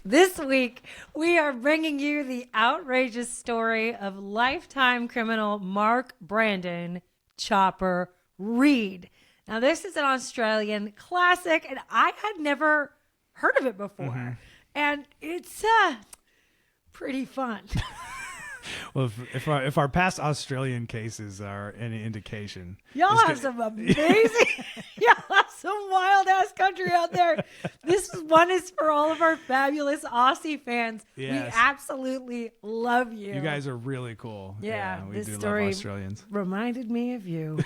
This week, we are bringing you the outrageous story of lifetime criminal Mark Brandon Chopper Reed. Now, this is an Australian classic, and I had never heard of it before. Mm-hmm. And it's pretty fun. Well, if our past Australian cases are any indication, y'all have some amazing, y'all have some wild ass country out there. This one is for all of our fabulous Aussie fans. Yes. We absolutely love you. You guys are really cool. Yeah, we this do story love Australians. Reminded me of you.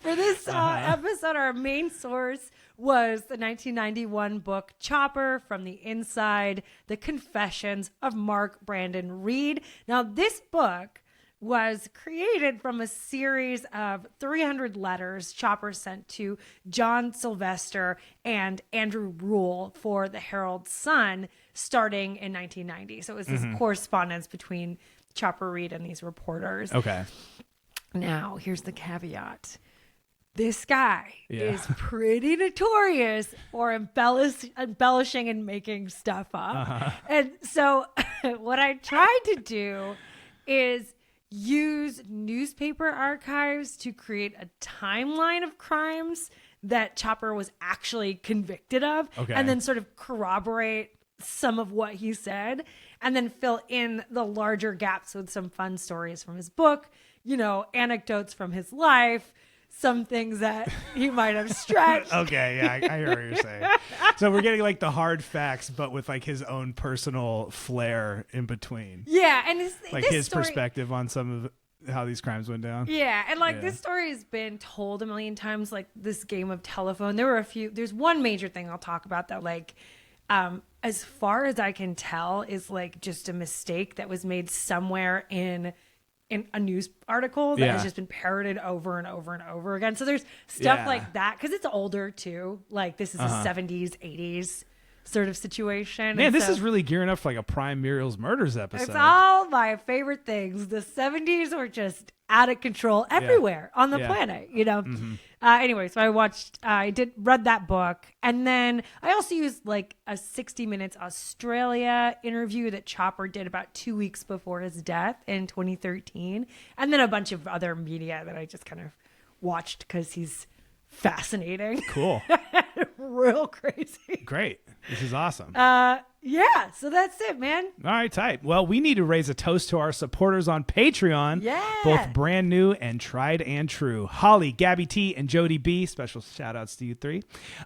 For this episode, our main source was the 1991 book Chopper, From the Inside, The Confessions of Mark Brandon Reed. Now, this book was created from a series of 300 letters Chopper sent to John Sylvester and Andrew Rule for the Herald Sun starting in 1990. So it was this correspondence between Chopper Reed and these reporters. Okay. Now, here's the caveat. This guy is pretty notorious for embellishing and making stuff up. And so what I tried to do is use newspaper archives to create a timeline of crimes that Chopper was actually convicted of, and then sort of corroborate some of what he said, and then fill in the larger gaps with some fun stories from his book, anecdotes from his life, some things that he might have stretched. Okay, yeah, I hear what you're saying. So we're getting like the hard facts, but with like his own personal flair in between. Yeah, and his perspective on some of how these crimes went down. Yeah, and this story has been told a million times, like this game of telephone. There's one major thing I'll talk about that, as far as I can tell, is like just a mistake that was made somewhere in a news article that has just been parroted over and over and over again. So there's stuff like that, because it's older too. Like this is a 70s, 80s sort of situation. Man, this is really gearing up for like a prime Muriel's Murders episode. It's all my favorite things. The 70s were just out of control everywhere on the planet, Anyway, so I read that book. And then I also used like a 60 Minutes Australia interview that Chopper did about 2 weeks before his death in 2013. And then a bunch of other media that I just kind of watched because he's fascinating. Cool. Real crazy. Great. This is awesome. Yeah, so that's it, man. All right, tight. Well, we need to raise a toast to our supporters on Patreon. Yeah. Both brand new and tried and true. Holly, Gabby T, and Jody B. Special shout outs to you three.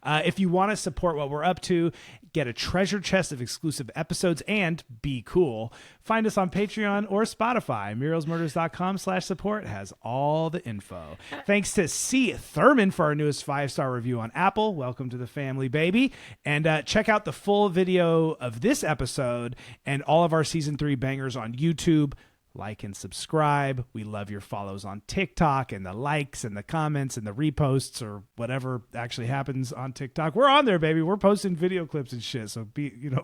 If you want to support what we're up to, get a treasure chest of exclusive episodes, and be cool, find us on Patreon or Spotify. Muriel'sMurders.com/support has all the info. Thanks to C. Thurman for our newest 5-star review on Apple. Welcome to the family, baby. And check out the full video of this episode and all of our season 3 bangers on YouTube. Like and subscribe. We love your follows on TikTok and the likes and the comments and the reposts or whatever actually happens on TikTok. We're on there, baby. We're posting video clips and shit. So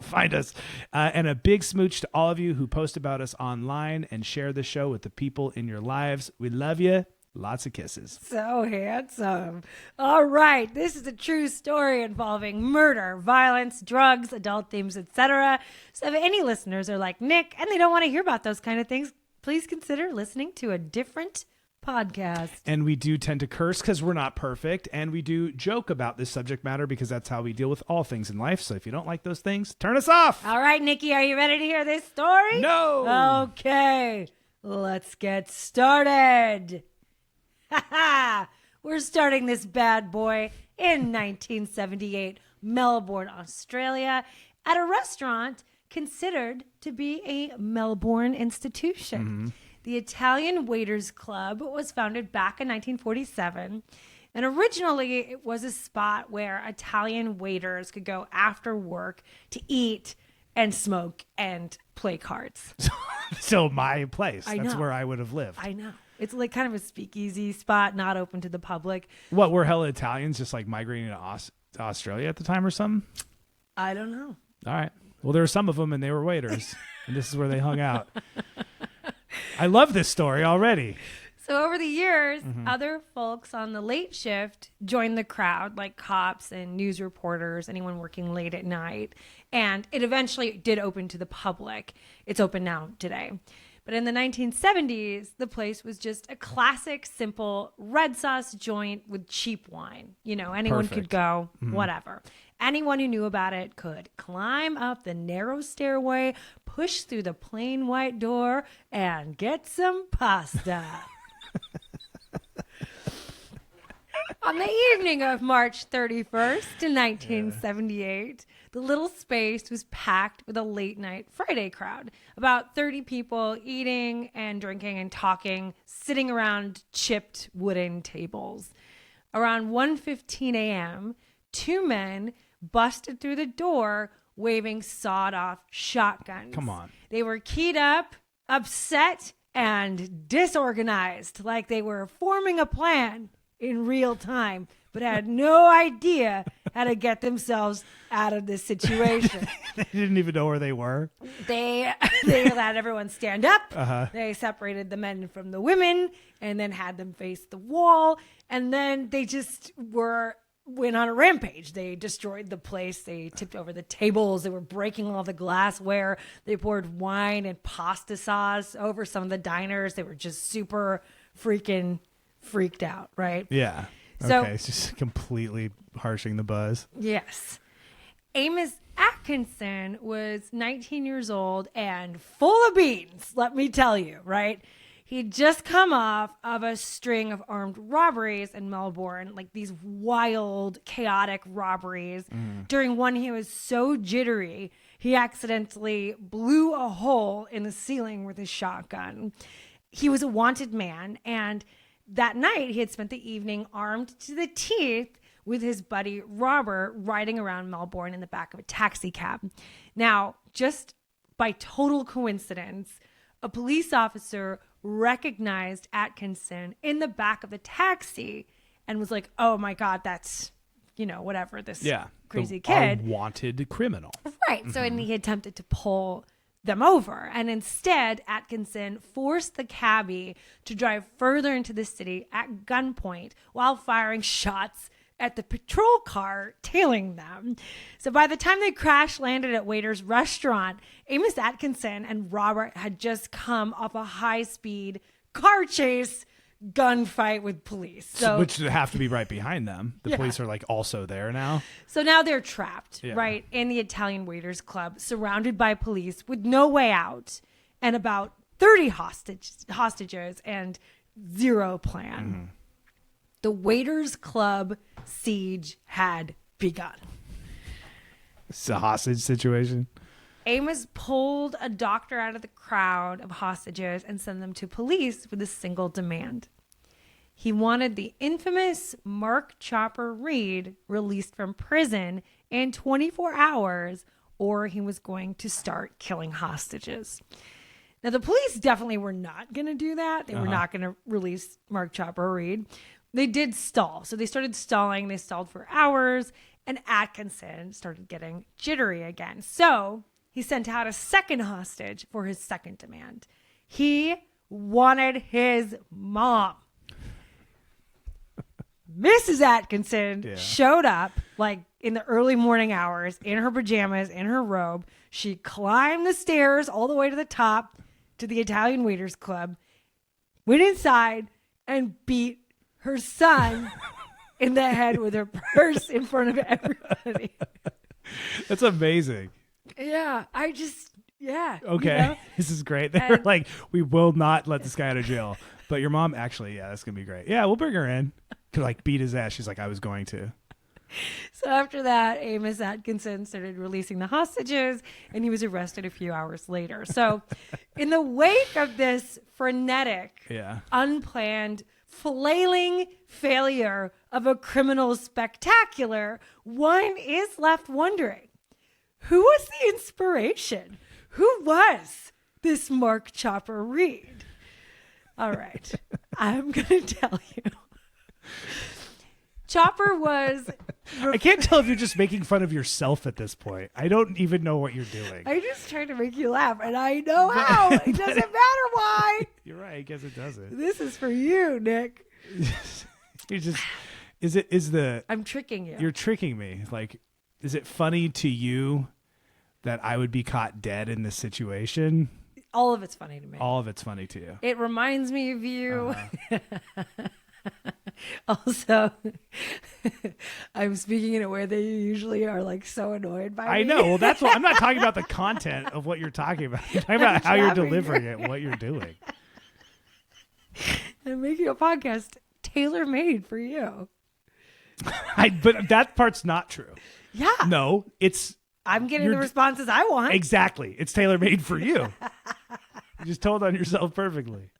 find us. And a big smooch to all of you who post about us online and share the show with the people in your lives. We love you. Lots of kisses. So handsome. All right. This is a true story involving murder, violence, drugs, adult themes, etc. So if any listeners are like Nick and they don't want to hear about those kind of things, please consider listening to a different podcast. And we do tend to curse because we're not perfect. And we do joke about this subject matter because that's how we deal with all things in life. So if you don't like those things, turn us off. All right, Nikki, are you ready to hear this story? No. Okay. Let's get started. We're starting this bad boy in 1978, Melbourne, Australia, at a restaurant considered to be a Melbourne institution. Mm-hmm. The Italian Waiters Club was founded back in 1947, and originally it was a spot where Italian waiters could go after work to eat and smoke and play cards. So my place. That's where I would have lived. I know. It's like kind of a speakeasy spot, not open to the public. What, were hella Italians just like migrating to Australia at the time or something? I don't know. All right. Well, there were some of them and they were waiters. And this is where they hung out. I love this story already. So over the years, other folks on the late shift joined the crowd, like cops and news reporters, anyone working late at night. And it eventually did open to the public. It's open now today. But in the 1970s, the place was just a classic, simple red sauce joint with cheap wine. You know, anyone could go, whatever. Anyone who knew about it could climb up the narrow stairway, push through the plain white door, and get some pasta. On the evening of March 31st in 1978, the little space was packed with a late-night Friday crowd. About 30 people eating and drinking and talking, sitting around chipped wooden tables. Around 1:15 a.m., two men busted through the door waving sawed-off shotguns. Come on. They were keyed up, upset, and disorganized, like they were forming a plan in real time, but had no idea how to get themselves out of this situation. They didn't even know where they were. They let everyone stand up. They separated the men from the women and then had them face the wall. And then they just went on a rampage. They destroyed the place. They tipped over the tables. They were breaking all the glassware. They poured wine and pasta sauce over some of the diners. They were just super freaking freaked out, right? Yeah. So, okay, it's just completely harshing the buzz. Yes. Amos Atkinson was 19 years old and full of beans, let me tell you, right? He'd just come off of a string of armed robberies in Melbourne, like these wild, chaotic robberies. During one, he was so jittery, he accidentally blew a hole in the ceiling with his shotgun. He was a wanted man, and that night, he had spent the evening armed to the teeth with his buddy Robert riding around Melbourne in the back of a taxi cab. Now, just by total coincidence, a police officer recognized Atkinson in the back of the taxi and was like, oh my God, that's, whatever, this crazy kid. Wanted criminal. Right. So, and he attempted to pull them over, and instead Atkinson forced the cabbie to drive further into the city at gunpoint while firing shots at the patrol car tailing them. So by the time they crash landed at Waiter's restaurant, Amos Atkinson and Robert had just come off a high-speed car chase gunfight with police. So, which have to be right behind them. The police are like also there now. So now they're trapped, right, in the Italian Waiters Club, surrounded by police with no way out and about 30 hostages and zero plan. The Waiters Club siege had begun. It's a hostage situation. Amos pulled a doctor out of the crowd of hostages and sent them to police with a single demand. He wanted the infamous Mark Chopper Reed released from prison in 24 hours, or he was going to start killing hostages. Now, the police definitely were not going to do that. They were not going to release Mark Chopper Reed. They did stall. So they started stalling. They stalled for hours, and Atkinson started getting jittery again. So he sent out a second hostage for his second demand. He wanted his mom. Mrs. Atkinson showed up like in the early morning hours in her pajamas, in her robe. She climbed the stairs all the way to the top to the Italian Waiters Club, went inside and beat her son in the head with her purse in front of everybody. That's amazing. Yeah, Okay, this is great. They're like, we will not let this guy out of jail. But your mom, actually, that's going to be great. Yeah, we'll bring her in. Could like beat his ass. She's like, I was going to. So after that, Amos Atkinson started releasing the hostages, and he was arrested a few hours later. So in the wake of this frenetic, unplanned, flailing failure of a criminal spectacular, one is left wondering, who was the inspiration? Who was this Mark Chopper Reed? All right, I'm going to tell you. Chopper was... I can't tell if you're just making fun of yourself at this point. I don't even know what you're doing. I just tried to make you laugh, and I know how. It doesn't matter why. You're right. I guess it doesn't. This is for you, Nick. You're just, I'm tricking you. You're tricking me. Like, is it funny to you that I would be caught dead in this situation? All of it's funny to me. All of it's funny to you. It reminds me of you. Also, I'm speaking in a way that you usually are like so annoyed by. I know. Well, that's what I'm not talking about the content of what you're talking about. I'm talking about how you're delivering it, what you're doing. I'm making a podcast tailor-made for you. But that part's not true. Yeah. No, I'm getting the responses I want. Exactly. It's tailor-made for you. You just told on yourself perfectly.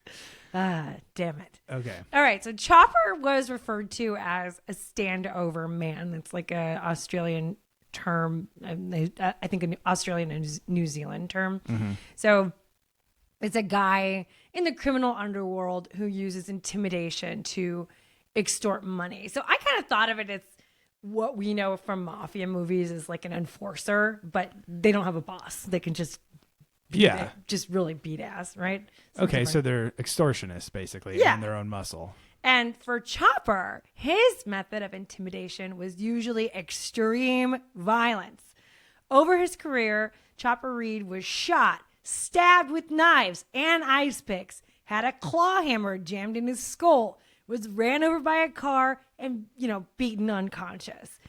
Damn it. Okay. All right. So Chopper was referred to as a standover man. It's like a Australian term. I think an Australian and New Zealand term. Mm-hmm. So it's a guy in the criminal underworld who uses intimidation to extort money. So I kind of thought of it as what we know from mafia movies is like an enforcer, but they don't have a boss. They can just just really beat ass, right? Okay, so they're extortionists basically in their own muscle. And for Chopper, his method of intimidation was usually extreme violence. Over his career, Chopper Reed was shot, stabbed with knives and ice picks, had a claw hammer jammed in his skull, was ran over by a car and, beaten unconscious.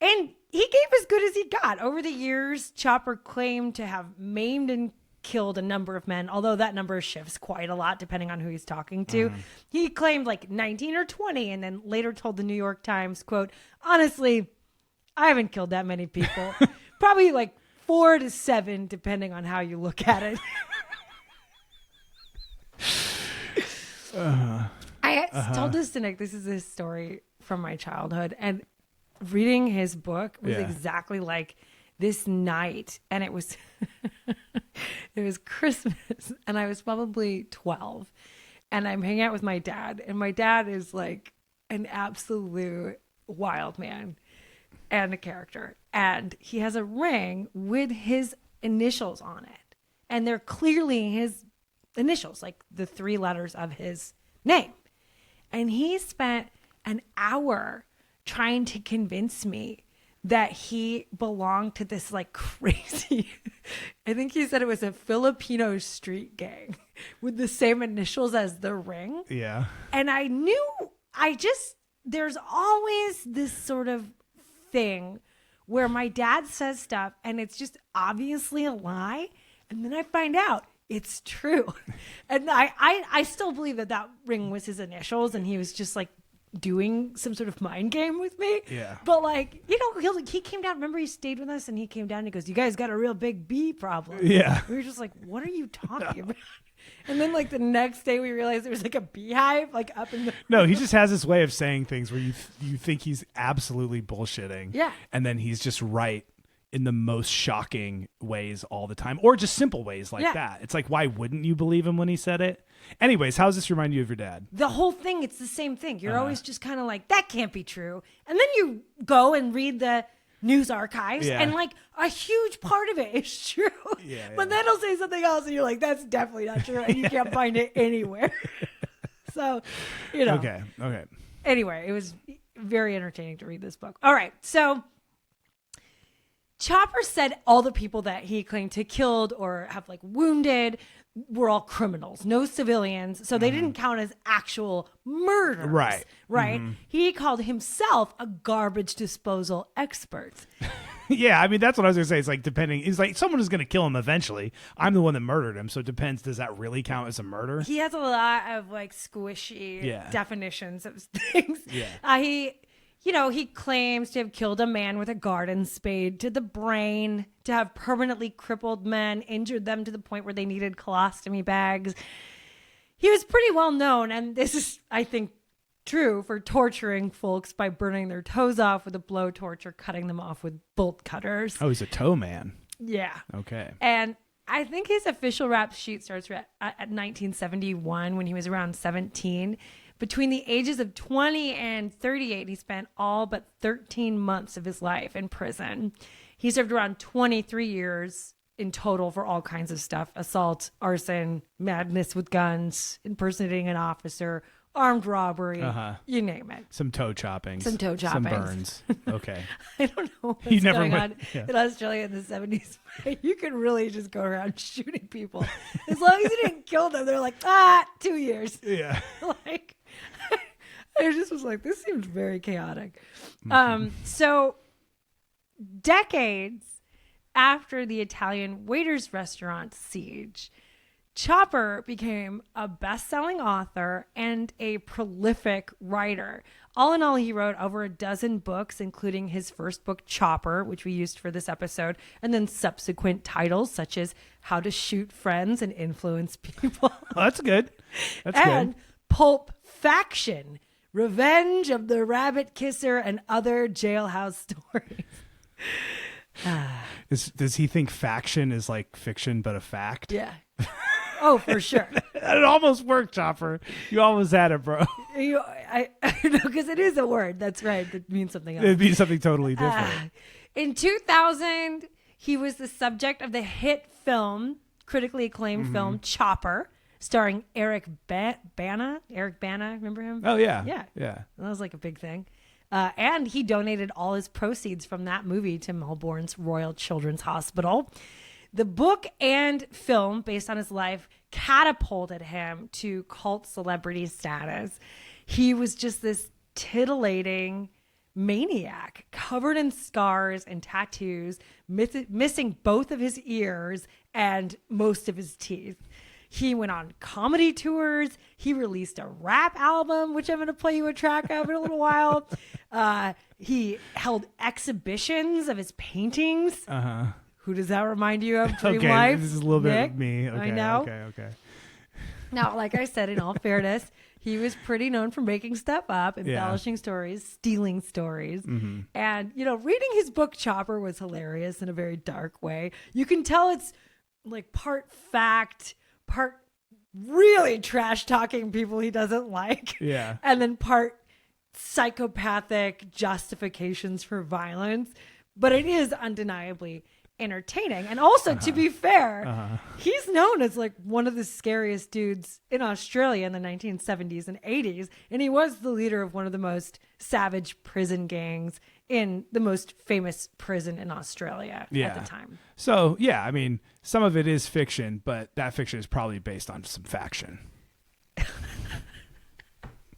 And he gave as good as he got. Over the years, Chopper claimed to have maimed and killed a number of men, although that number shifts quite a lot depending on who he's talking to. He claimed like 19 or 20 and then later told the New York Times, quote, honestly, I haven't killed that many people. Probably like 4 to 7, depending on how you look at it. I told this to Nick. This is a story from my childhood. And reading his book was exactly like this night. And it was it was Christmas. And I was probably 12. And I'm hanging out with my dad. And my dad is like an absolute wild man and a character. And he has a ring with his initials on it. And they're clearly his initials, like the 3 letters of his name. And he spent an hour trying to convince me that he belonged to this like crazy, I think he said it was a Filipino street gang with the same initials as the ring. Yeah. And I knew, there's always this sort of thing where my dad says stuff and it's just obviously a lie. And then I find out it's true. And I still believe that ring was his initials and he was just like doing some sort of mind game with me. Yeah. But like, he came down, remember he stayed with us and he came down and he goes, you guys got a real big bee problem. Yeah. We were just like, what are you talking about? And then like the next day we realized there was like a beehive like up in the... No, he just has this way of saying things where you think he's absolutely bullshitting. Yeah. And then he's just right in the most shocking ways all the time, or just simple ways like that. It's like, why wouldn't you believe him when he said it? Anyways, how does this remind you of your dad? The whole thing, it's the same thing. You're always just kind of like, that can't be true. And then you go and read the news archives and like a huge part of it is true. Yeah, but then he'll say something else and you're like, that's definitely not true. And you can't find it anywhere. So, Okay. Anyway, it was very entertaining to read this book. All right. So Chopper said all the people that he claimed to killed or have like wounded were all criminals, no civilians. So they didn't count as actual murders. Right. Mm-hmm. He called himself a garbage disposal expert. Yeah, I mean, that's what I was going to say. It's like depending. It's like someone is going to kill him eventually. I'm the one that murdered him. So it depends. Does that really count as a murder? He has a lot of like squishy definitions of things. Yeah. He claims to have killed a man with a garden spade to the brain, to have permanently crippled men, injured them to the point where they needed colostomy bags. He was pretty well known, and this is, I think, true, for torturing folks by burning their toes off with a blowtorch or cutting them off with bolt cutters. Oh, he's a toe man. Yeah. Okay. And I think his official rap sheet starts at 1971 when he was around 17. Between the ages of 20 and 38, he spent all but 13 months of his life in prison. He served around 23 years in total for all kinds of stuff: assault, arson, madness with guns, impersonating an officer, armed robbery, you name it. Some toe choppings. Some burns. Okay. I don't know what's going on in Australia in the 70s. You could really just go around shooting people. As long as you didn't kill them, they're like, 2 years. Yeah. Like, I just was like, this seems very chaotic. So decades after the Italian waiters restaurant siege, Chopper became a best-selling author and a prolific writer. All in all, he wrote over a dozen books, including his first book, Chopper, which we used for this episode, and then subsequent titles such as How to Shoot Friends and Influence People. That's good. And Pulp Faction, Revenge of the Rabbit Kisser, and Other Jailhouse Stories. Does he think faction is like fiction but a fact? Yeah. Oh, for sure. It almost worked, Chopper. You almost had it, bro. I know, because it is a word. That's right. That means something else. It means something totally different. In 2000, he was the subject of the hit film, critically acclaimed film, Chopper, starring Eric Bana. Eric Bana, remember him? Oh, yeah. Yeah. Yeah. That was like a big thing. And he donated all his proceeds from that movie to Melbourne's Royal Children's Hospital. The book and film, based on his life, catapulted him to cult celebrity status. He was just this titillating maniac, covered in scars and tattoos, missing both of his ears and most of his teeth. He went on comedy tours. He released a rap album, which I'm going to play you a track of in a little while. He held exhibitions of his paintings. Who does that remind you of? Dream Life? This is a little Nick? bit of me. Okay, I know. Okay. Now, like I said, in all fairness, he was pretty known for making stuff up, embellishing stories, stealing stories. And, reading his book, Chopper, was hilarious in a very dark way. You can tell it's like part fact, part really trash talking people he doesn't like. Yeah. And then part psychopathic justifications for violence. But it is undeniably entertaining. And also, to be fair, he's known as like one of the scariest dudes in Australia in the 1970s and 80s. And he was the leader of one of the most savage prison gangs in the most famous prison in Australia at the time. So, yeah, I mean, some of it is fiction, but that fiction is probably based on some faction.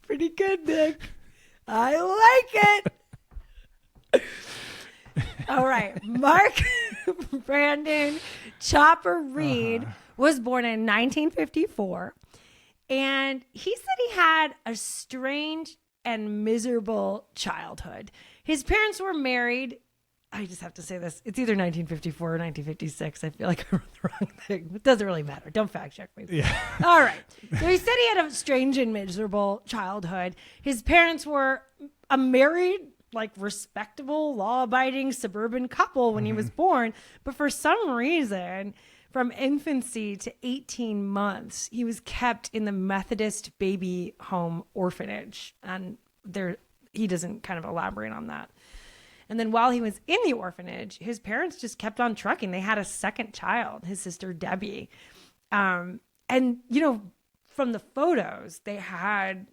Pretty good, Nick. I like it. All right. Mark Brandon Chopper Reed was born in 1954. And he said he had a strange and miserable childhood. His parents were married. I just have to say this. It's either 1954 or 1956. I feel like I wrote the wrong thing. It doesn't really matter. Don't fact check me. Yeah. All right. So he said he had a strange and miserable childhood. His parents were a married, like respectable, law-abiding suburban couple when he was born. But for some reason, from infancy to 18 months, he was kept in the Methodist baby home orphanage. And he doesn't kind of elaborate on that. And then while he was in the orphanage, his parents just kept on trucking. They had a second child, his sister Debbie. And, from the photos, they had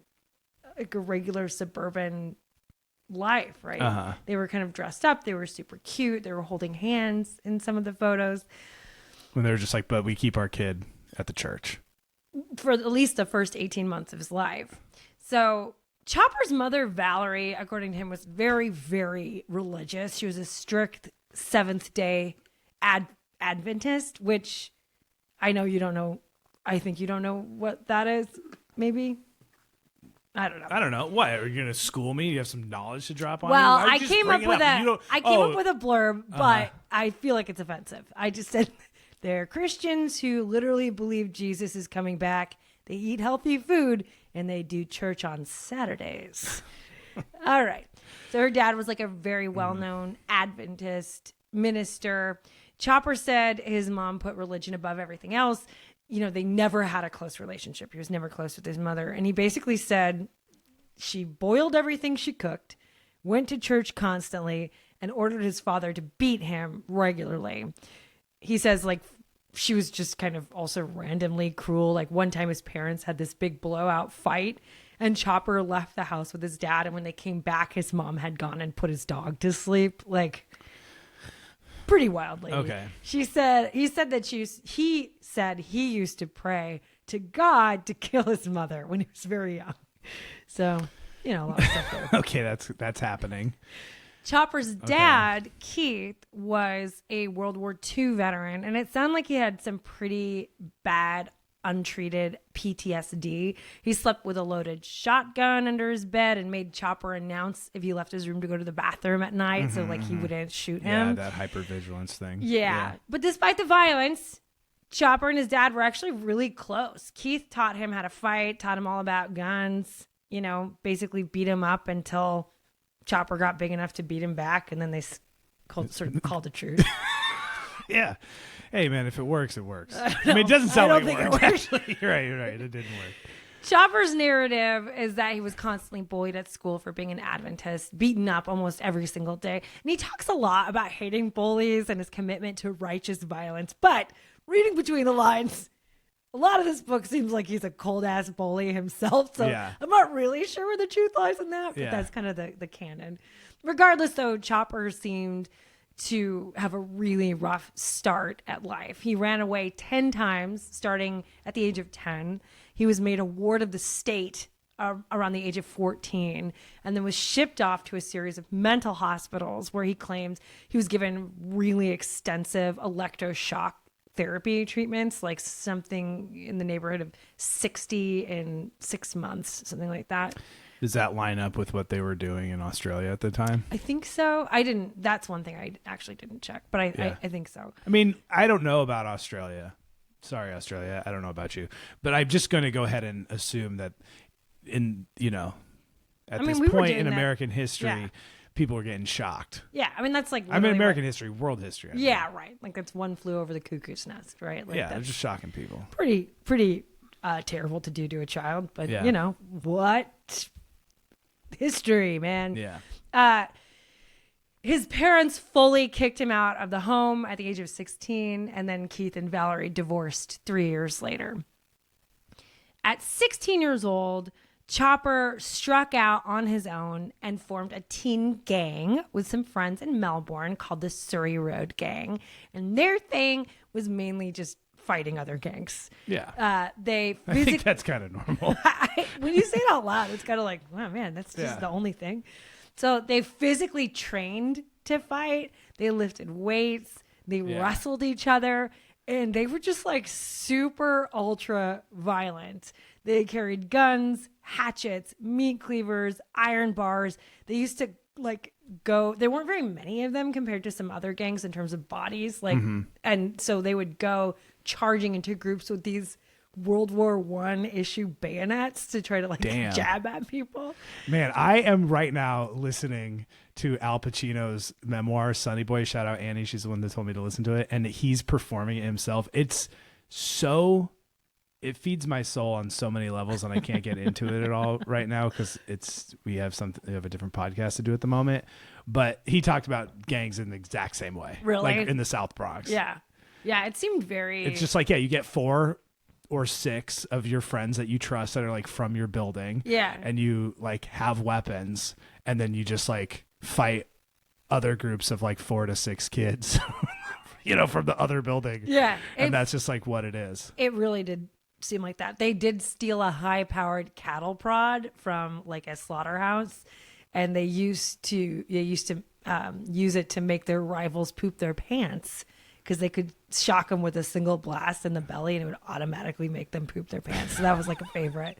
like a regular suburban life, right? They were kind of dressed up. They were super cute. They were holding hands in some of the photos. When they were just like, but we keep our kid at the church. For at least the first 18 months of his life. So Chopper's mother, Valerie, according to him, was very, very religious. She was a strict Seventh-day Adventist, which I know you don't know. I think you don't know what that is, maybe. I don't know. What? Are you going to school me? You have some knowledge to drop on me? Well, I came up with a blurb, but I feel like it's offensive. I just said they're Christians who literally believe Jesus is coming back. They eat healthy food, and they do church on Saturdays. All right. So her dad was like a very well-known Adventist minister. Chopper said his mom put religion above everything else. They never had a close relationship. He was never close with his mother. And he basically said she boiled everything she cooked, went to church constantly, and ordered his father to beat him regularly. he says like she was just kind of also randomly cruel. Like one time his parents had this big blowout fight and Chopper left the house with his dad. And when they came back, his mom had gone and put his dog to sleep. Like pretty wildly. Okay. He said he used to pray to God to kill his mother when he was very young. So, a lot of stuff there. Okay, that's happening. Chopper's dad, Keith, was a World War II veteran, and it sounded like he had some pretty bad, untreated PTSD. He slept with a loaded shotgun under his bed and made Chopper announce if he left his room to go to the bathroom at night, so like he wouldn't shoot him. Yeah, that hypervigilance thing. Yeah. But despite the violence, Chopper and his dad were actually really close. Keith taught him how to fight, taught him all about guns, basically beat him up until Chopper got big enough to beat him back, and then they called the truce. Yeah. Hey, man, if it works, it works. I mean, it doesn't sound like it worked. Actually, you're right. It didn't work. Chopper's narrative is that he was constantly bullied at school for being an Adventist, beaten up almost every single day. And he talks a lot about hating bullies and his commitment to righteous violence. But reading between the lines, a lot of this book seems like he's a cold-ass bully himself. So I'm not really sure where the truth lies in that, but that's kind of the canon. Regardless, though, Chopper seemed to have a really rough start at life. He ran away 10 times, starting at the age of 10. He was made a ward of the state around the age of 14, and then was shipped off to a series of mental hospitals where he claims he was given really extensive electroshock therapy treatments, like something in the neighborhood of 60 in 6 months, something like that. Does that line up with what they were doing in Australia at the time? I think so. That's one thing I actually didn't check, but I think so. I mean, I don't know about Australia. Sorry, Australia. I don't know about you, but I'm just going to go ahead and assume that at this point in American history, people were getting shocked. Yeah. I mean, that's like, American history, world history. Yeah. Right. Like that's one flew over the cuckoo's nest, right? Like they're just shocking people. Pretty terrible to do to a child, but what history, man. Yeah. His parents fully kicked him out of the home at the age of 16, and then Keith and Valerie divorced 3 years later. At 16 years old, Chopper struck out on his own and formed a teen gang with some friends in Melbourne called the Surrey Road Gang. And their thing was mainly just fighting other gangs. Yeah. I think that's kind of normal. When you say it out loud, it's kind of like, wow, man, that's just the only thing. So they physically trained to fight. They lifted weights. They wrestled each other. And they were just like super ultra violent. They carried guns, hatchets, meat cleavers, iron bars. They used to there weren't very many of them compared to some other gangs in terms of bodies. And so they would go charging into groups with these World War I issue bayonets to try to jab at people. Man, I am right now listening to Al Pacino's memoir, Sonny Boy. Shout out Annie. She's the one that told me to listen to it. And he's performing it himself. It feeds my soul on so many levels, and I can't get into it at all right now because we have a different podcast to do at the moment. But he talked about gangs in the exact same way. Really? Like in the South Bronx. Yeah. Yeah, it seemed very... It's just like, you get 4 or 6 of your friends that you trust that are like from your building. Yeah. And you have weapons, and then you just fight other groups of 4 to 6 kids, from the other building. Yeah. And that's just what it is. It really did seem like that. They did steal a high-powered cattle prod from a slaughterhouse, and they used to use it to make their rivals poop their pants, because they could shock them with a single blast in the belly and it would automatically make them poop their pants. So that was a favorite.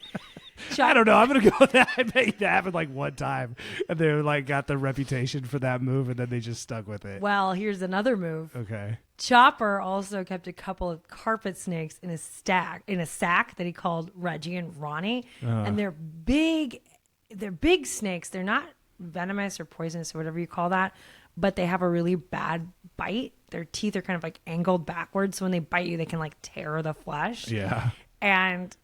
I don't know. I'm going to go with that. I bet that happened one time, and they got the reputation for that move, and then they just stuck with it. Well, here's another move. Okay. Chopper also kept a couple of carpet snakes in a sack that he called Reggie and Ronnie. And they're big snakes. They're not venomous or poisonous or whatever you call that, but they have a really bad bite. Their teeth are kind of angled backwards, so when they bite you, they can tear the flesh. Yeah. And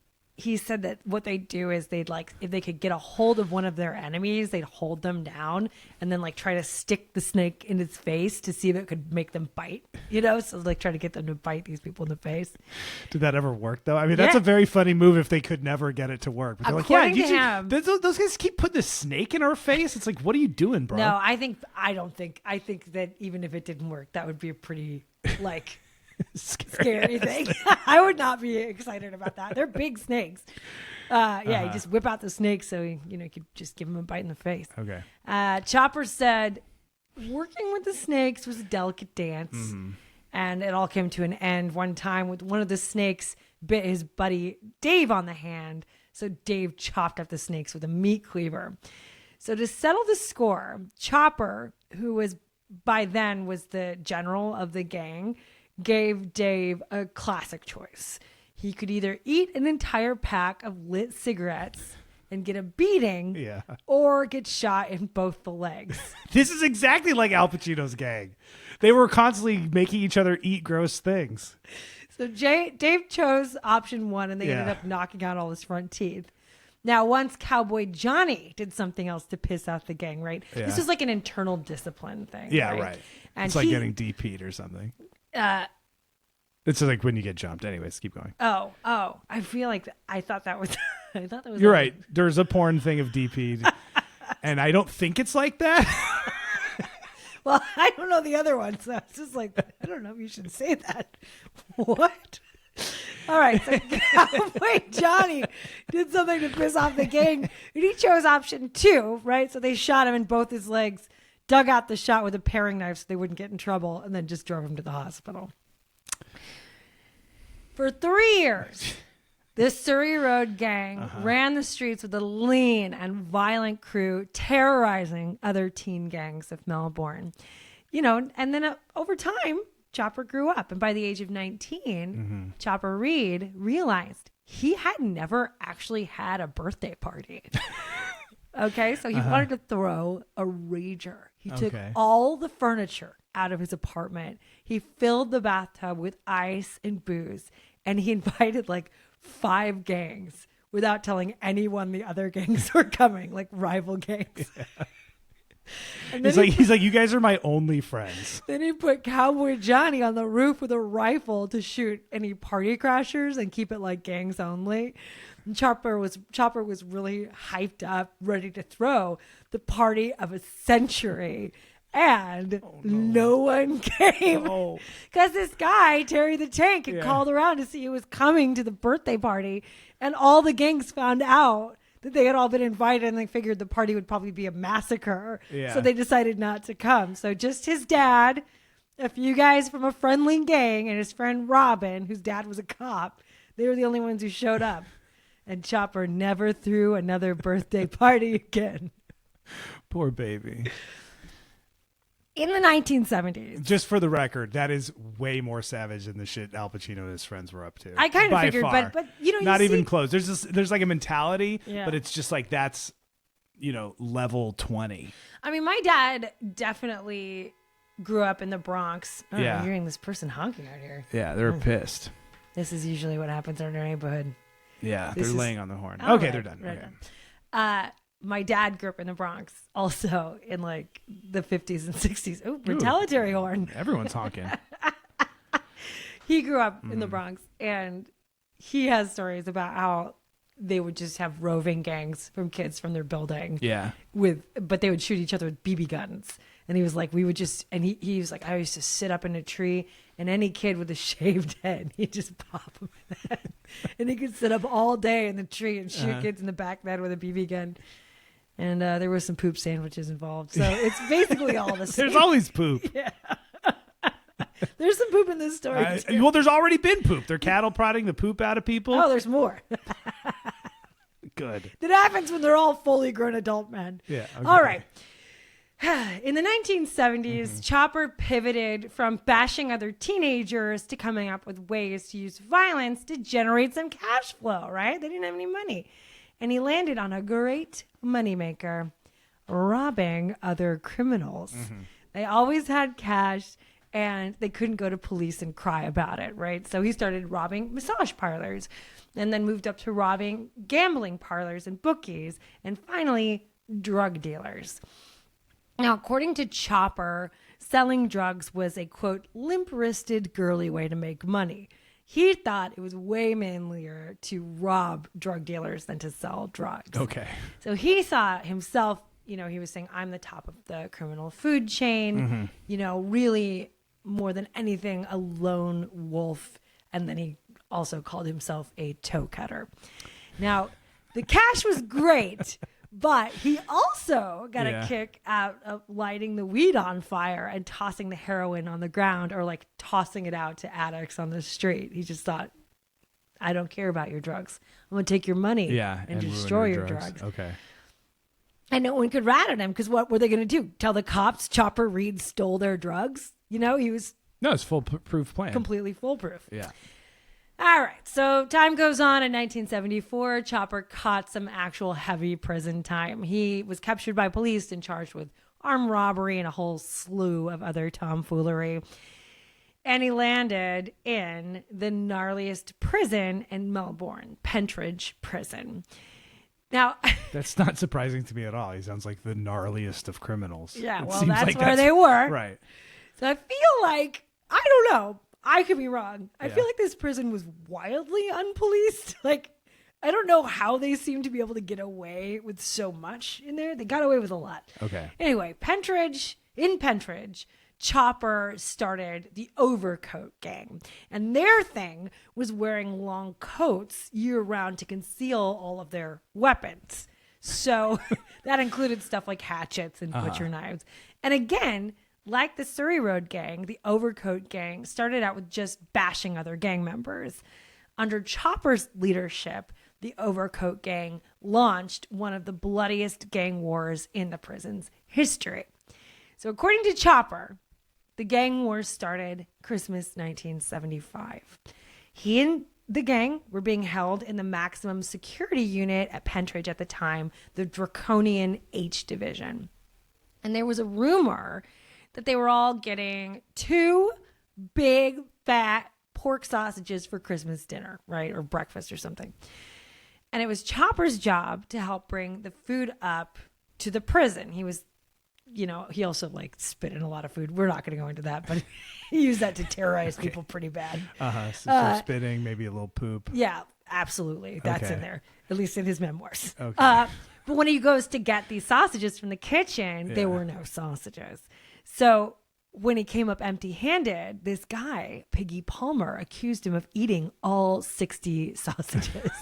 he said that what they do is they'd like, if they could get a hold of one of their enemies, they'd hold them down and then like try to stick the snake in its face to see if it could make them bite, so like try to get them to bite these people in the face. Did that ever work though? I mean, that's a very funny move if they could never get it to work. But they're like, yeah, those guys keep putting the snake in our face. It's like, what are you doing, bro? No, I think that even if it didn't work, that would be a pretty like scary thing. I would not be excited about that. They're big snakes. You just whip out the snake so you could just give him a bite in the face. Okay. Chopper said working with the snakes was a delicate dance, and it all came to an end one time with one of the snakes bit his buddy Dave on the hand. So Dave chopped up the snakes with a meat cleaver. So to settle the score, Chopper, who was by then was the general of the gang, gave Dave a classic choice. He could either eat an entire pack of lit cigarettes and get a beating, or get shot in both the legs. This is exactly like Al Pacino's gang. They were constantly making each other eat gross things. So Dave chose option 1, and they ended up knocking out all his front teeth. Now, once Cowboy Johnny did something else to piss off the gang, right? Yeah. This was like an internal discipline thing. Yeah, right. And it's like getting DP'd or something. It's like when you get jumped. Anyways, keep going. Oh! I feel like I thought that was. You're right. There's a porn thing of DP'd, and I don't think it's like that. Well, I don't know the other one, so it's just like I don't know if you should say that. What? All right, so Cowboy Johnny did something to piss off the gang, and he chose option 2, right? So they shot him in both his legs, dug out the shot with a paring knife so they wouldn't get in trouble, and then just drove him to the hospital. For 3 years, this Surrey Road gang ran the streets with a lean and violent crew, terrorizing other teen gangs of Melbourne. And then over time, Chopper grew up. And by the age of 19, Chopper Reed realized he had never actually had a birthday party. Okay, so he wanted to throw a rager. He took all the furniture out of his apartment. He filled the bathtub with ice and booze, and he invited like 5 gangs without telling anyone the other gangs were coming, like rival gangs. Yeah. And he's like, you guys are my only friends. Then he put Cowboy Johnny on the roof with a rifle to shoot any party crashers and keep it like gangs only. And Chopper was really hyped up, ready to throw the party of a century. And no one came because this guy, Terry the Tank, had called around to see who was coming to the birthday party. And all the gangs found out that they had all been invited, and they figured the party would probably be a massacre. Yeah. So they decided not to come. So just his dad, a few guys from a friendly gang, and his friend Robin, whose dad was a cop, they were the only ones who showed up. And Chopper never threw another birthday party again. Poor baby. In the 1970s. Just for the record, that is way more savage than the shit Al Pacino and his friends were up to. I kind of figured, but not even close. There's like a mentality, but it's just like that's, level 20. I mean, my dad definitely grew up in the Bronx. Oh, I'm hearing this person honking out here. Yeah, they're pissed. This is usually what happens in our neighborhood. Yeah, they're laying on the horn. Okay, they're done. Right. Okay. My dad grew up in the Bronx, also in like the 50s and 60s. Oh, retaliatory horn. Everyone's honking. He grew up in the Bronx, and he has stories about how they would just have roving gangs from kids from their building. Yeah. But they would shoot each other with BB guns. And he was like, he was like, I used to sit up in a tree, and any kid with a shaved head, he'd just pop him in the head. And he could sit up all day in the tree and shoot kids in the back of the head with a BB gun. And there were some poop sandwiches involved. So it's basically all the same. There's always poop. Yeah. There's some poop in this story. Well, there's already been poop. They're cattle prodding the poop out of people. Oh, there's more. Good. That happens when they're all fully grown adult men. Yeah. Okay. All right. In the 1970s, Chopper pivoted from bashing other teenagers to coming up with ways to use violence to generate some cash flow, right? They didn't have any money. And he landed on a great moneymaker, robbing other criminals. They always had cash, and they couldn't go to police and cry about it, right? So he started robbing massage parlors and then moved up to robbing gambling parlors and bookies and finally drug dealers. Now, according to Chopper, selling drugs was a, quote, limp-wristed, girly way to make money. He thought it was way manlier to rob drug dealers than to sell drugs. Okay. So he saw himself, you know, he was saying, I'm the top of the criminal food chain, you know, really more than anything, a lone wolf. And then he also called himself a toe cutter. Now, the cash was great, but he also got a kick out of lighting the weed on fire and tossing the heroin on the ground, or like tossing it out to addicts on the street. He just thought, I don't care about your drugs. I'm going to take your money and destroy your drugs. Okay. And no one could rat at him because what were they going to do? Tell the cops Chopper Reed stole their drugs? You know, he was... No, it's foolproof plan. Completely foolproof. Yeah. All right. So time goes on. In 1974, Chopper caught some actual heavy prison time. He was captured by police and charged with armed robbery and a whole slew of other tomfoolery. And he landed in the gnarliest prison in Melbourne, Pentridge Prison. Now, that's not surprising to me at all. He sounds like the gnarliest of criminals. Yeah, well, that's where they were. Right. So I feel like, I don't know, I could be wrong. I feel like this prison was wildly unpoliced. Like, I don't know how they seem to be able to get away with so much in there. They got away with a lot. Okay. Anyway, in Pentridge, Chopper started the Overcoat Gang. And their thing was wearing long coats year-round to conceal all of their weapons. So that included stuff like hatchets and butcher knives. And again, like the Surrey Road Gang, the Overcoat Gang started out with just bashing other gang members. Under Chopper's leadership, the Overcoat Gang launched one of the bloodiest gang wars in the prison's history. So according to Chopper, the gang wars started Christmas 1975. He and the gang were being held in the maximum security unit at Pentridge at the time, the draconian H Division. And there was a rumor that they were all getting 2 big, fat pork sausages for Christmas dinner, right? Or breakfast or something. And it was Chopper's job to help bring the food up to the prison. He was, you know, he also like spit in a lot of food. We're not going to go into that, but he used that to terrorize people pretty bad. So spitting, maybe a little poop. Yeah, absolutely. That's in there, at least in his memoirs. Okay. But when he goes to get these sausages from the kitchen, there were no sausages. So when he came up empty-handed, this guy, Piggy Palmer, accused him of eating all 60 sausages.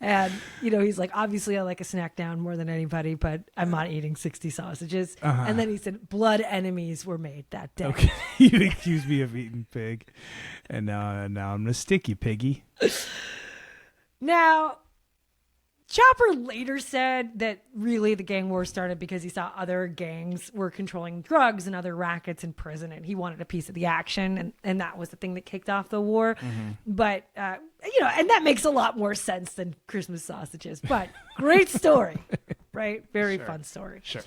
And, you know, he's like, obviously I like a snack down more than anybody, but I'm not eating 60 sausages. And then he said blood enemies were made that day. Okay. You accused me of eating pig. And now I'm going to stick you, Piggy. Now, Chopper later said that really the gang war started because he saw other gangs were controlling drugs and other rackets in prison, and he wanted a piece of the action, and that was the thing that kicked off the war. But, you know, and that makes a lot more sense than Christmas sausages. But great story, right? Very fun story. Sure.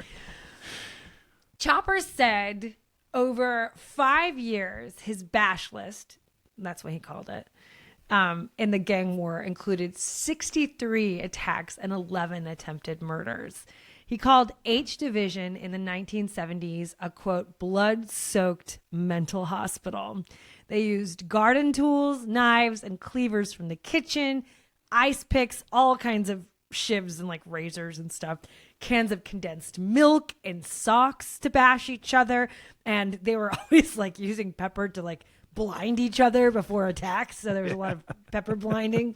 Chopper said over 5 years, his bash list, that's what he called it, in the gang war included 63 attacks and 11 attempted murders. He called H Division in the 1970s a, quote, blood-soaked mental hospital. They used garden tools, knives, and cleavers from the kitchen, ice picks, all kinds of shivs and like razors and stuff, cans of condensed milk and socks to bash each other. And they were always like using pepper to like blind each other before attacks. So there was a lot of pepper blinding.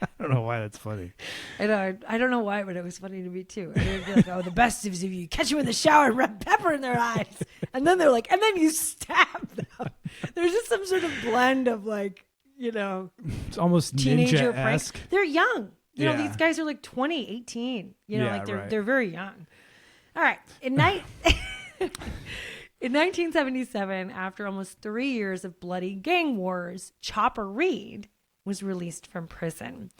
I don't know why that's funny. I don't know why, but it was funny to me too. And they'd be like, oh, the best is if you catch them in the shower and rub pepper in their eyes. And then they're like, and then you stab them. There's just some sort of blend of like, you know, it's almost teenager ninja-esque. pranks. They're young. You know, these guys are like 20, 18. You know, like they're very young. All right. In 1977, after almost 3 years of bloody gang wars, Chopper Reed was released from prison.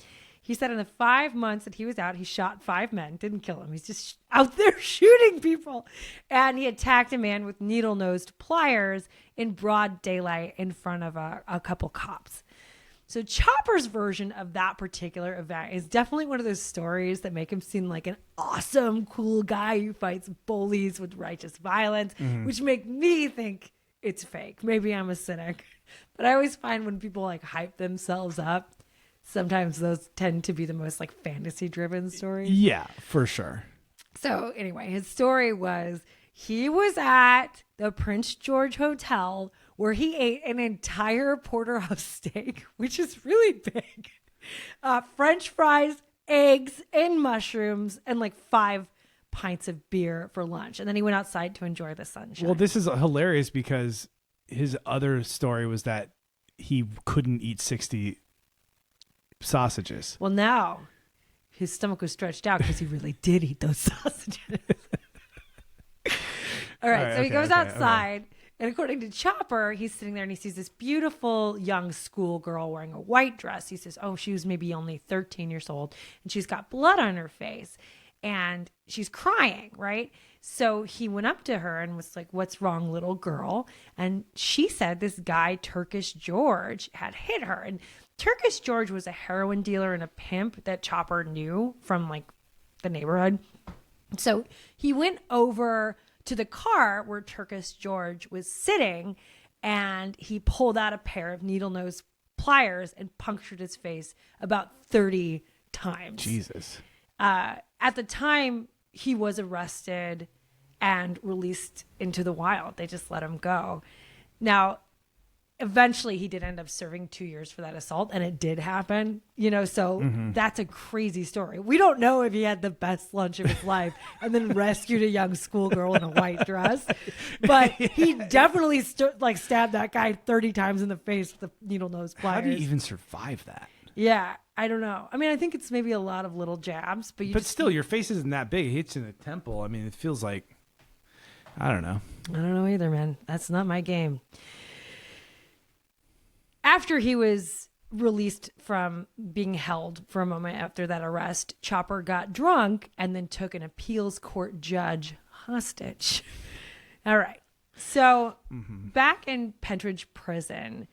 He said in the 5 months that he was out, he shot 5 men, didn't kill him. He's just out there shooting people. And he attacked a man with needle-nosed pliers in broad daylight in front of a couple cops. So Chopper's version of that particular event is definitely one of those stories that make him seem like an awesome, cool guy who fights bullies with righteous violence, which make me think it's fake. Maybe I'm a cynic. But I always find when people like hype themselves up, sometimes those tend to be the most like fantasy-driven stories. Yeah, for sure. So anyway, his story was he was at the Prince George Hotel where he ate an entire porterhouse steak, which is really big, French fries, eggs, and mushrooms, and like 5 pints of beer for lunch. And then he went outside to enjoy the sunshine. Well, this is hilarious because his other story was that he couldn't eat 60 sausages. Well, now his stomach was stretched out because he really did eat those sausages. All right, so he goes outside. Okay. And according to Chopper, he's sitting there and he sees this beautiful young schoolgirl wearing a white dress. He says, oh, she was maybe only 13 years old and she's got blood on her face and she's crying, right? So he went up to her and was like, what's wrong, little girl? And she said this guy, Turkish George, had hit her. And Turkish George was a heroin dealer and a pimp that Chopper knew from like the neighborhood. So he went over to the car where Turkish George was sitting and he pulled out a pair of needle-nose pliers and punctured his face about 30 times. Jesus. At the time, he was arrested and released into the wild. They just let him go. Now, eventually he did end up serving 2 years for that assault, and it did happen, so that's a crazy story. We don't know if he had the best lunch of his life and then rescued a young schoolgirl in a white dress, but he definitely stabbed that guy 30 times in the face with the needle-nose pliers. How do you even survive that? Yeah, I don't know. I mean, I think it's maybe a lot of little jabs, but still, your face isn't that big. It hits you in the temple. I mean, it feels like, I don't know. I don't know either, man. That's not my game. After he was released from being held for a moment after that arrest, Chopper got drunk and then took an appeals court judge hostage. All right. So back in Pentridge Prison,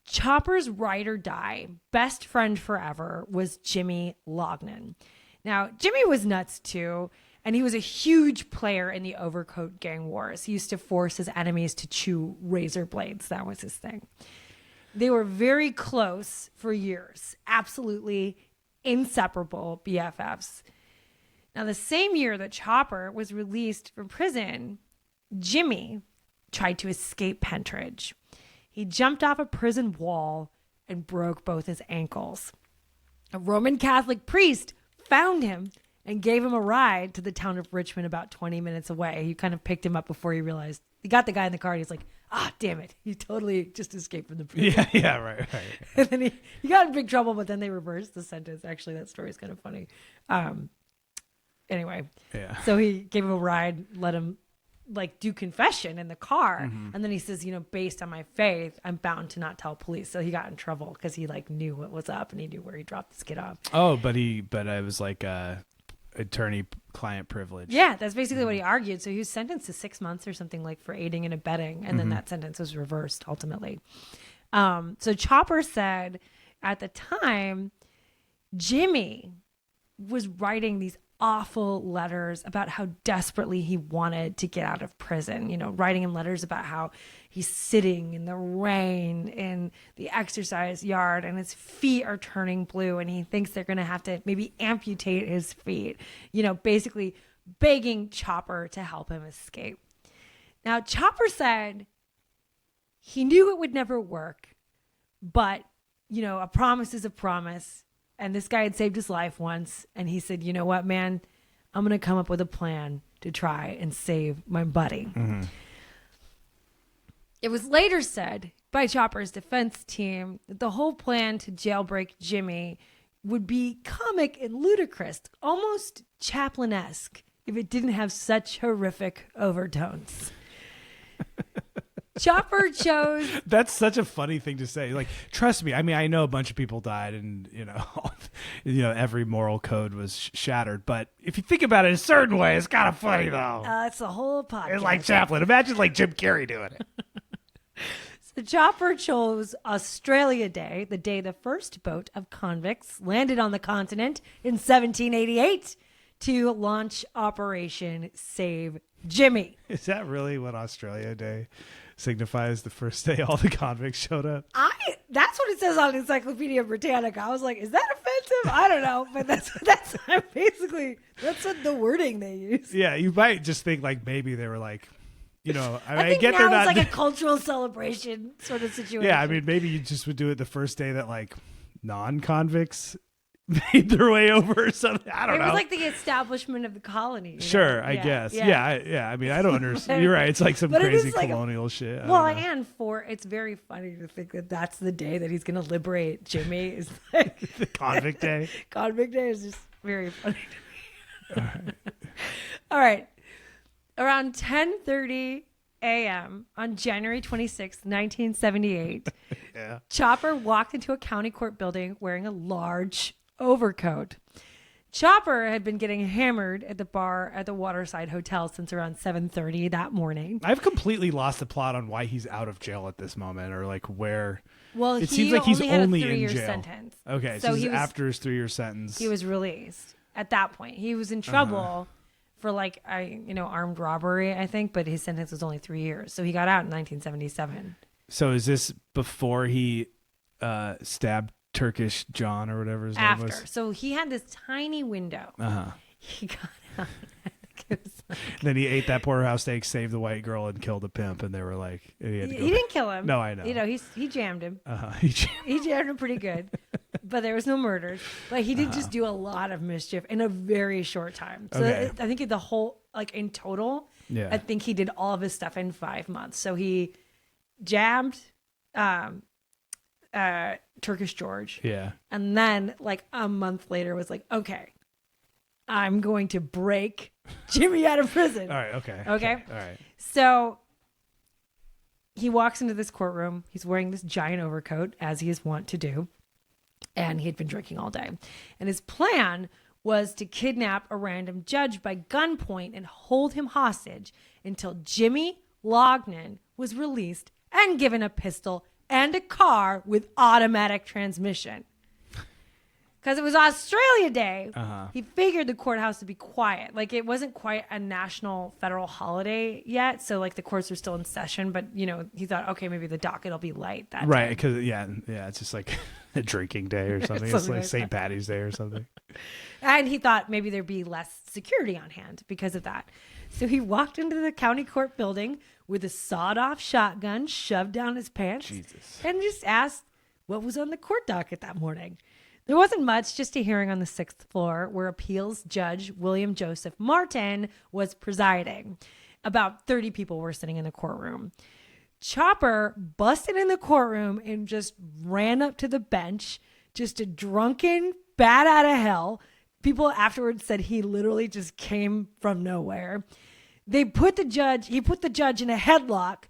Chopper's ride or die best friend forever was Jimmy Lognan. Now, Jimmy was nuts too, and he was a huge player in the Overcoat Gang Wars. He used to force his enemies to chew razor blades. That was his thing. They were very close for years, absolutely inseparable BFFs. Now, the same year that Chopper was released from prison, Jimmy tried to escape Pentridge. He jumped off a prison wall and broke both his ankles. A Roman Catholic priest found him and gave him a ride to the town of Richmond about 20 minutes away. He kind of picked him up before he realized he got the guy in the car. And he's like, damn it. He totally just escaped from the prison. Yeah, right. And then he got in big trouble, but then they reversed the sentence. Actually, that story is kind of funny. Anyway, yeah. So he gave him a ride, let him do confession in the car. Mm-hmm. And then he says, based on my faith, I'm bound to not tell police. So he got in trouble because he knew what was up and he knew where he dropped this kid off. Oh, but I was attorney-client privilege. Yeah, that's basically what he argued. So he was sentenced to 6 months or something for aiding and abetting, and then that sentence was reversed ultimately. So Chopper said at the time, Jimmy was writing these awful letters about how desperately he wanted to get out of prison, writing him letters about how he's sitting in the rain in the exercise yard and his feet are turning blue and he thinks they're going to have to maybe amputate his feet, basically begging Chopper to help him escape. Now, Chopper said he knew it would never work, but, a promise is a promise. And this guy had saved his life once. And he said, you know what, man, I'm going to come up with a plan to try and save my buddy. Mm-hmm. It was later said by Chopper's defense team that the whole plan to jailbreak Jimmy would be comic and ludicrous, almost Chaplin-esque, if it didn't have such horrific overtones. Chopper chose. That's such a funny thing to say. Like, trust me. I mean, I know a bunch of people died, and every moral code was shattered. But if you think about it a certain way, it's kind of funny though. It's a whole podcast. It's like Chaplin. Imagine like Jim Carrey doing it. So Chopper chose Australia Day, the day the first boat of convicts landed on the continent in 1788, to launch Operation Save Jimmy. Is that really what Australia Day signifies? The first day all the convicts showed up? That's what it says on Encyclopedia Britannica. I was like, is that offensive? I don't know, but that's basically that's what the wording they use. Yeah, you might just think like maybe they were like, I think now it's like a cultural celebration sort of situation. Yeah, I mean, maybe you just would do it the first day that like non-convicts made their way over or something. I don't know. It was like the establishment of the colony. Sure, I guess. Yeah. I mean, I don't understand. You're right. It's like some crazy colonial shit. And it's very funny to think that that's the day that he's going to liberate Jimmy. Is like the Convict Day. Convict Day is just very funny to me. All right. Around 10:30 a.m. on January 26, 1978, Chopper walked into a county court building wearing a large overcoat. Chopper had been getting hammered at the bar at the Waterside Hotel since around 7:30 that morning. I've completely lost the plot on why he's out of jail at this moment, or like where. Well, it seems like he's only in jail. Sentence. Okay, so after his 3-year sentence, he was released. At that point, he was in trouble. For armed robbery, I think, but his sentence was only 3 years. So he got out in 1977. So is this before he stabbed Turkish John or whatever his name was? After. So he had this tiny window. He got out. Then he ate that porterhouse steak, saved the white girl, and killed the pimp. And they were like, he didn't kill him. No, I know. He jammed him. He jammed him pretty good. But there was no murders. But he did just do a lot of mischief in a very short time. So I think the whole, in total, I think he did all of his stuff in 5 months. So he jabbed Turkish George. Yeah. And then a month later was like, okay, I'm going to break Jimmy out of prison. All right. Okay. All right. So he walks into this courtroom. He's wearing this giant overcoat, as he is wont to do. And he had been drinking all day. And his plan was to kidnap a random judge by gunpoint and hold him hostage until Jimmy Lognan was released and given a pistol and a car with automatic transmission. Because it was Australia Day, he figured the courthouse would be quiet. It wasn't quite a national federal holiday yet. So, the courts were still in session. But, he thought, okay, maybe the docket will be light that right, day. because, it's just like a drinking day or something. It's like St. Patty's Day or something. And he thought maybe there'd be less security on hand because of that. So he walked into the county court building with a sawed-off shotgun shoved down his pants. Jesus. And just asked what was on the court docket that morning. There wasn't much, just a hearing on the 6th floor where appeals judge William Joseph Martin was presiding. About 30 people were sitting in the courtroom. Chopper busted in the courtroom and just ran up to the bench, just a drunken bat out of hell. People afterwards said he literally just came from nowhere. He put the judge in a headlock,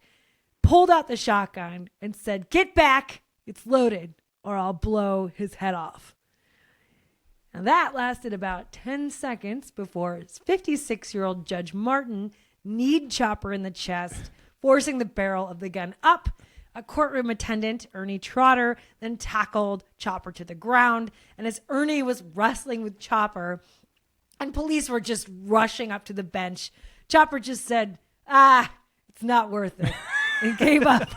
pulled out the shotgun and said, "Get back, it's loaded, or I'll blow his head off." And that lasted about 10 seconds before 56-year-old Judge Martin kneed Chopper in the chest, forcing the barrel of the gun up. A courtroom attendant, Ernie Trotter, then tackled Chopper to the ground. And as Ernie was wrestling with Chopper and police were just rushing up to the bench, Chopper just said, it's not worth it, and gave up.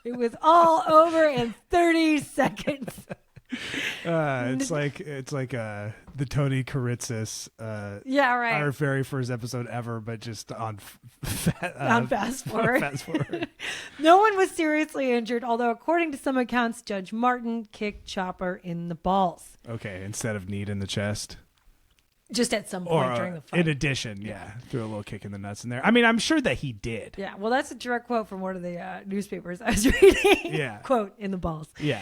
It was all over in 30 seconds. It's like the Tony Kuritzis, our very first episode ever, but just on fast forward. Fast forward. No one was seriously injured, although according to some accounts, Judge Martin kicked Chopper in the balls. Okay, instead of knee in the chest. Just at some point during the fight. In addition, threw a little kick in the nuts in there. I mean, I'm sure that he did. Yeah, well, that's a direct quote from one of the newspapers I was reading. Yeah. Quote, in the balls. Yeah.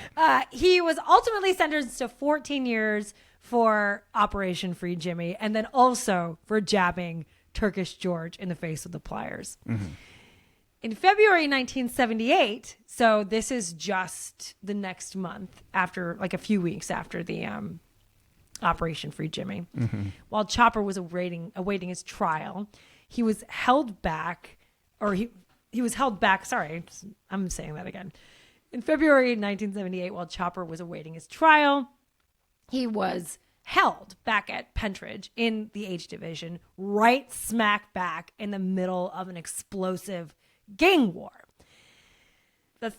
He was ultimately sentenced to 14 years for Operation Free Jimmy, and then also for jabbing Turkish George in the face with the pliers. Mm-hmm. In February 1978, so this is just the next month after, like a few weeks after the Operation Free Jimmy, while Chopper was awaiting his trial, he was held back, sorry, I'm saying that again. In February 1978, while Chopper was awaiting his trial, he was held back at Pentridge in the H Division, right smack back in the middle of an explosive gang war. The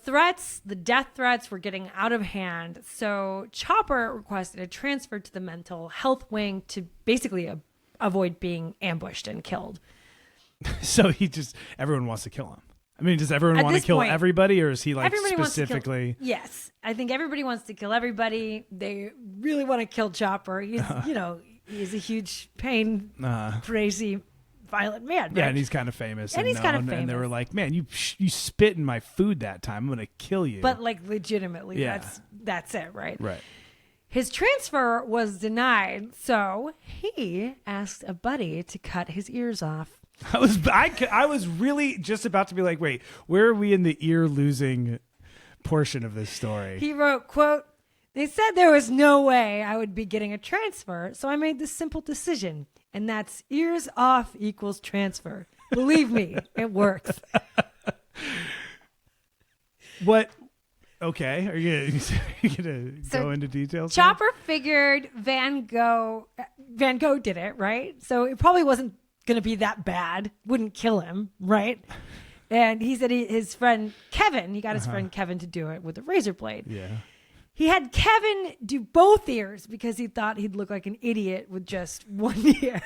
death threats were getting out of hand. So Chopper requested a transfer to the mental health wing to basically avoid being ambushed and killed. So everyone wants to kill him. I mean, does everyone want to kill everybody, or is he like specifically? Yes. I think everybody wants to kill everybody. They really want to kill Chopper. He's, he's a huge pain, crazy, violent man. Right? Yeah, and he's kind of famous. And he's kind of famous. And they were like, man, you spit in my food that time. I'm going to kill you. But like legitimately, that's it, right? Right. His transfer was denied, so he asked a buddy to cut his ears off. I was really just about to be like, wait, where are we in the ear losing portion of this story? He wrote, quote, "They said there was no way I would be getting a transfer, so I made this simple decision, and that's ears off equals transfer. Believe me, it works." What? Okay, are you gonna go into details? Chopper figured Van Gogh did it, right? So it probably wasn't going to be that bad, wouldn't kill him, right? And he said his friend Kevin, he got his friend Kevin to do it with a razor blade. Yeah. He had Kevin do both ears because he thought he'd look like an idiot with just one ear.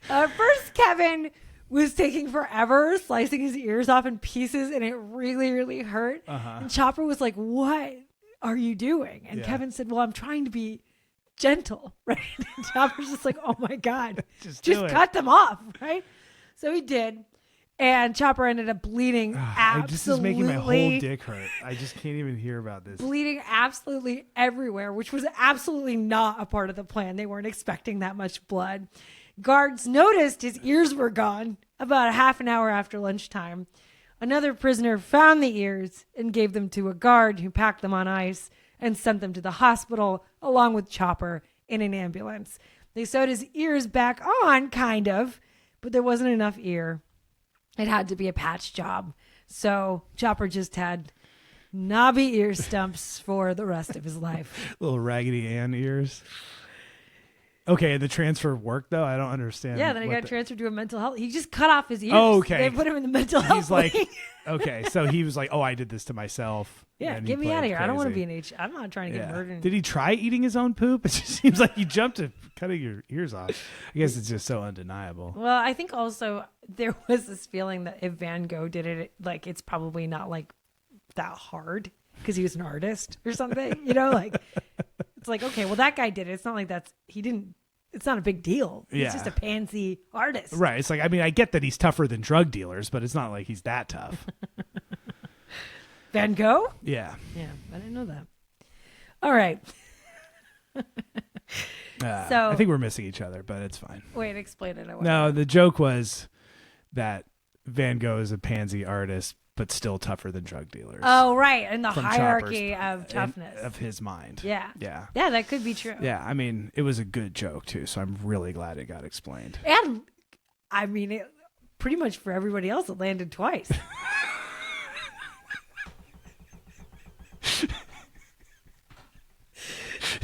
First, Kevin was taking forever, slicing his ears off in pieces, and it really, really hurt. And Chopper was like, "What are you doing?" And Kevin said, "Well, I'm trying to be gentle," right? And Chopper's just like, "Oh my God, just cut them off," right? So he did, and Chopper ended up bleeding absolutely. This is making my whole dick hurt. I just can't even hear about this. Bleeding absolutely everywhere, which was absolutely not a part of the plan. They weren't expecting that much blood. Guards noticed his ears were gone about a half an hour after lunchtime. Another prisoner found the ears and gave them to a guard who packed them on ice and sent them to the hospital along with Chopper in an ambulance. They sewed his ears back on, kind of, but there wasn't enough ear. It had to be a patch job. So Chopper just had knobby ear stumps for the rest of his life. Little Raggedy Ann ears. Okay, the transfer worked though? I don't understand. Yeah, then he got transferred to a mental health. He just cut off his ears. Oh, okay. They put him in the mental health. He's like, okay, so he was like, "Oh, I did this to myself." Yeah, get me out of here. I don't want to be an H. I'm not trying to get murdered. Did he try eating his own poop? It just seems like he jumped to cutting your ears off. I guess it's just so undeniable. Well, I think also there was this feeling that if Van Gogh did it, like it's probably not like that hard because he was an artist or something. Like it's like, okay, well that guy did it. It's not like it's not a big deal. He's just a pansy artist. Right. It's like, I mean, I get that he's tougher than drug dealers, but it's not like he's that tough. Van Gogh? Yeah. Yeah, I didn't know that. All right. So I think we're missing each other, but it's fine. Wait, explain it. No, the joke was that Van Gogh is a pansy artist, but still tougher than drug dealers. Oh, right. And the hierarchy of toughness. Of his mind. Yeah. Yeah. Yeah, that could be true. Yeah, I mean, it was a good joke, too, so I'm really glad it got explained. And, I mean, pretty much for everybody else, it landed twice.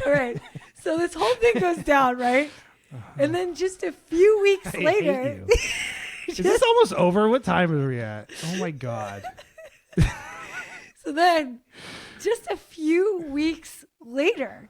All right. So this whole thing goes down, right? And then just a few weeks later... Is this almost over? What time are we at? Oh my God. So then, just a few weeks later,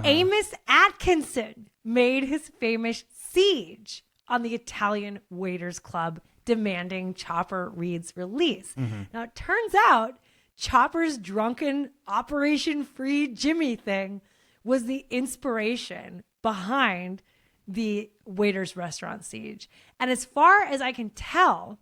Amos Atkinson made his famous siege on the Italian Waiters Club, demanding Chopper Reed's release. Now, it turns out Chopper's drunken Operation Free Jimmy thing was the inspiration behind the Waiters Restaurant siege. And as far as I can tell,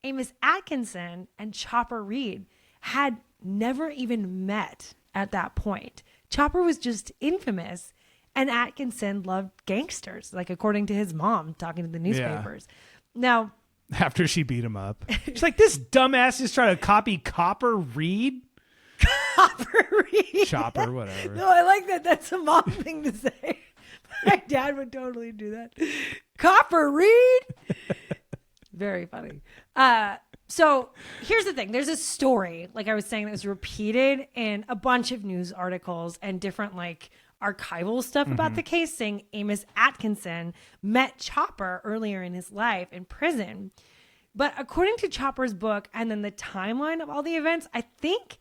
Amos Atkinson and Chopper Reed had never even met at that point. Chopper was just infamous, and Atkinson loved gangsters, like according to his mom talking to the newspapers. Now, after she beat him up. She's like, this dumbass is trying to copy Copper Reed. Copper Reed. Chopper, whatever. No, I like that. That's a mom thing to say. My dad would totally do that. Copper Reed. Very funny. So here's the thing. There's a story, like I was saying, that was repeated in a bunch of news articles and different like archival stuff about the case, saying Amos Atkinson met Chopper earlier in his life in prison. But according to Chopper's book and then the timeline of all the events, I think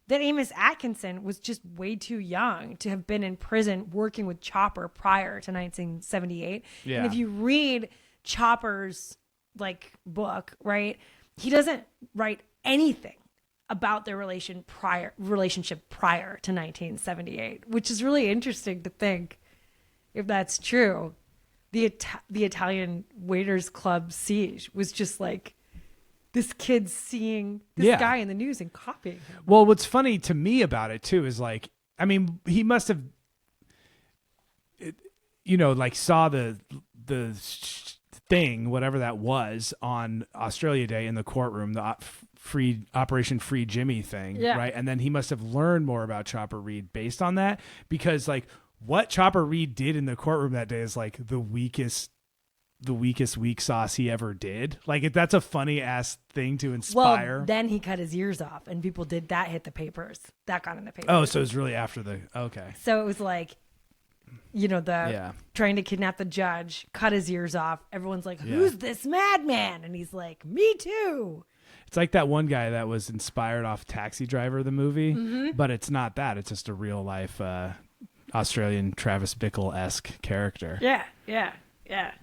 that Amos Atkinson was just way too young to have been in prison working with Chopper prior to 1978. Yeah. And if you read Chopper's like book, right, he doesn't write anything about their relationship prior to 1978, which is really interesting to think if that's true. The Italian Waiters Club siege was just like this kid seeing this guy in the news and copying him. Well, what's funny to me about it too is like, I mean, he must have, like saw the thing, whatever that was, on Australia Day in the courtroom, the Operation Free Jimmy thing, right? And then he must have learned more about Chopper Reed based on that, because like what Chopper Reed did in the courtroom that day is like the weakest weak sauce he ever did. Like that's a funny ass thing to inspire. Well, then he cut his ears off and people did that, hit the papers. That got in the papers. Oh, so it was really after okay. So it was like, trying to kidnap the judge, cut his ears off. Everyone's like, who's this madman? And he's like, me too. It's like that one guy that was inspired off Taxi Driver, the movie, but it's not that. It's just a real life Australian Travis Bickle-esque character. Yeah.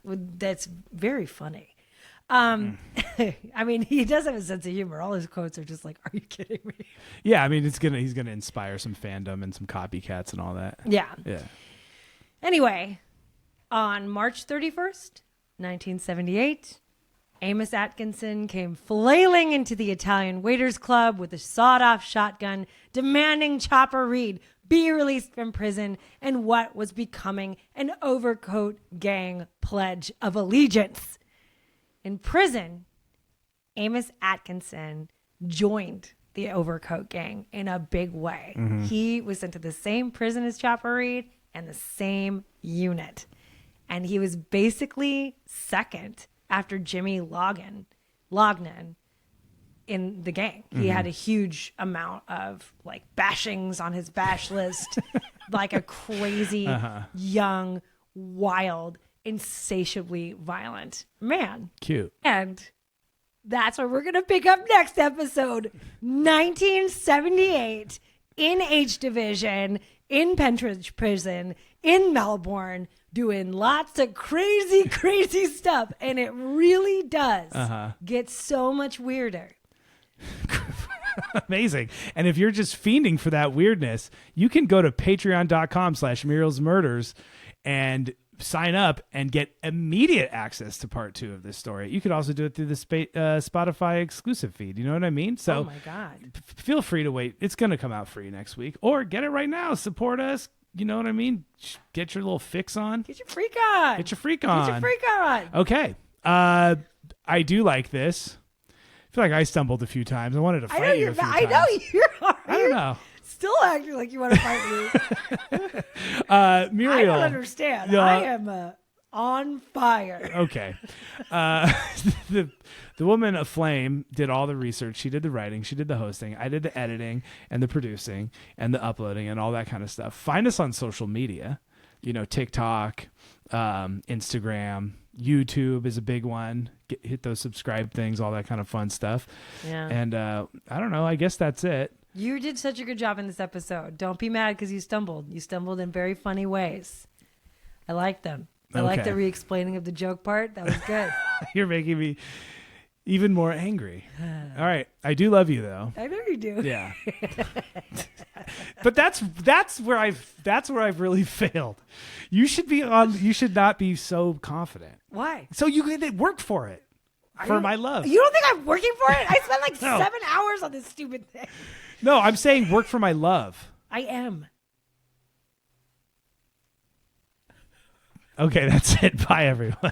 That's very funny. I mean, he does have a sense of humor. All his quotes are just like, are you kidding me? Yeah, I mean, he's gonna inspire some fandom and some copycats and all that. Yeah. Yeah. Anyway, on March 31st, 1978, Amos Atkinson came flailing into the Italian Waiters Club with a sawed-off shotgun, demanding Chopper Reed be released from prison and what was becoming an overcoat gang pledge of allegiance. In prison, Amos Atkinson joined the overcoat gang in a big way. He was sent to the same prison as Chopper Reed and the same unit. And he was basically second after Jimmy Lognan in the gang. He had a huge amount of like bashings on his bash list, like a crazy, young, wild, insatiably violent man. Cute. And that's where we're going to pick up next episode. 1978 in H Division, in Pentridge Prison, in Melbourne, doing lots of crazy stuff. And it really does get so much weirder. Amazing. And if you're just fiending for that weirdness, you can go to patreon.com/Muriel's Murders and sign up and get immediate access to part 2 of this story. You could also do it through the Spotify exclusive feed. You know what I mean? So oh my God. Feel free to wait. It's going to come out free next week, or get it right now. Support us. You know what I mean? Get your little fix on. Get your freak on. Get your freak on. Get your freak on. Okay. I do like this. I feel like I stumbled a few times. I wanted to fight you a few times. I know you're. I don't know. Still acting like you want to fight me. Muriel. I don't understand. I am on fire. Okay. The woman Aflame did all the research. She did the writing. She did the hosting. I did the editing and the producing and the uploading and all that kind of stuff. Find us on social media. TikTok, Instagram, YouTube is a big one. Hit those subscribe things, all that kind of fun stuff. Yeah. And I don't know. I guess that's it. You did such a good job in this episode. Don't be mad because you stumbled. You stumbled in very funny ways. I like them. I like the re-explaining of the joke part. That was good. You're making me even more angry. All right. I do love you though. I know you do. Yeah. But that's where I've really failed. You should not be so confident. Why? So you could work for it. For my love. You don't think I'm working for it? I spent like 7 hours on this stupid thing. No, I'm saying work for my love. I am. Okay, that's it. Bye, everyone.